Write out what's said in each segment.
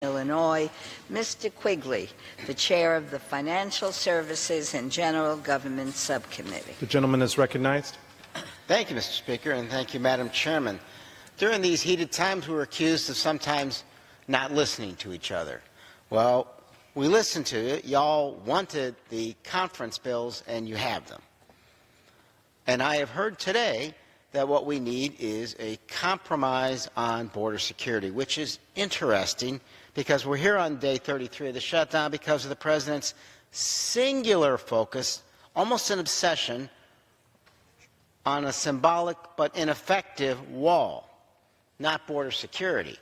Illinois, Mr. Quigley, the chair of the Financial Services and General Government Subcommittee. The gentleman is recognized. Thank you, Mr. Speaker, and thank you, Madam Chairman. During these heated times, we were accused of sometimes not listening to each other. Well, we listened to it. Y'all wanted the conference bills, and you have them. And I have heard today that what we need is a compromise on border security, which is interesting because we're here on day 33 of the shutdown because of the President's singular focus, almost an obsession, on a symbolic but ineffective wall, not border security.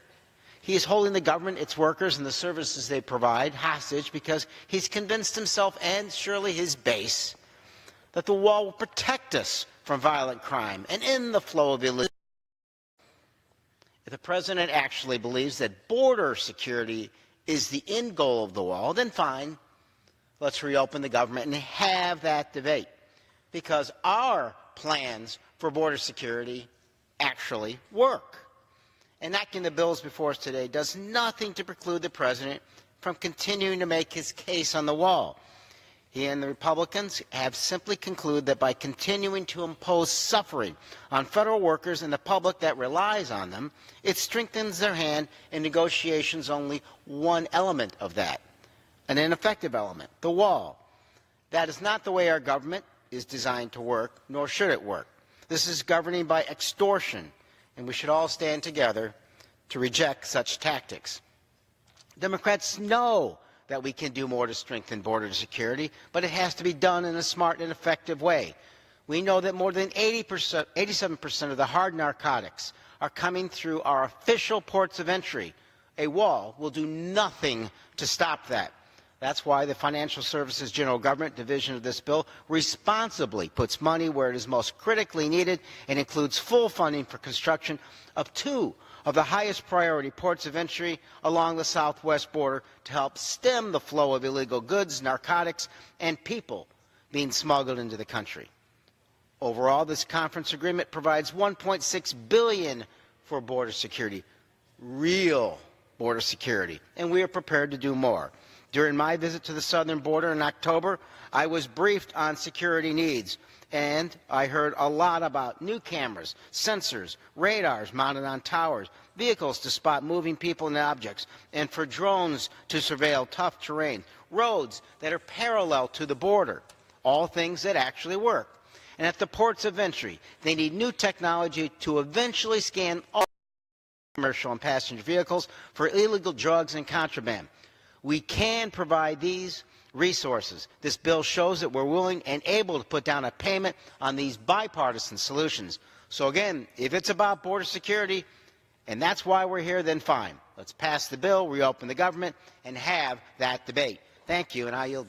He is holding the government, its workers, and the services they provide hostage because he's convinced himself and surely his base that the wall will protect us from violent crime and end the flow of illegal. If the President actually believes that border security is the end goal of the wall, then fine, let's reopen the government and have that debate. Because our plans for border security actually work. Enacting the bills before us today does nothing to preclude the President from continuing to make his case on the wall. He and the Republicans have simply concluded that by continuing to impose suffering on federal workers and the public that relies on them, it strengthens their hand in negotiations. Only one element of that, an ineffective element, the wall. That is not the way our government is designed to work, nor should it work. This is governing by extortion, and we should all stand together to reject such tactics. Democrats know that we can do more to strengthen border security, but it has to be done in a smart and effective way. We know that more than 87% of the hard narcotics are coming through our official ports of entry. A wall will do nothing to stop that. That's why the Financial Services General Government division of this bill responsibly puts money where it is most critically needed and includes full funding for construction of two of the highest priority ports of entry along the southwest border to help stem the flow of illegal goods, narcotics, and people being smuggled into the country. Overall, this conference agreement provides $1.6 billion for border security, real border security, and we are prepared to do more. During my visit to the southern border in October, I was briefed on security needs, and I heard a lot about new cameras, sensors, radars mounted on towers, vehicles to spot moving people and objects, and for drones to surveil tough terrain, roads that are parallel to the border, all things that actually work. And at the ports of entry, they need new technology to eventually scan all commercial and passenger vehicles for illegal drugs and contraband. We can provide these resources. This bill shows that we're willing and able to put down a payment on these bipartisan solutions. So again, if it's about border security, and that's why we're here, then fine. Let's pass the bill, reopen the government, and have that debate. Thank you, and I yield.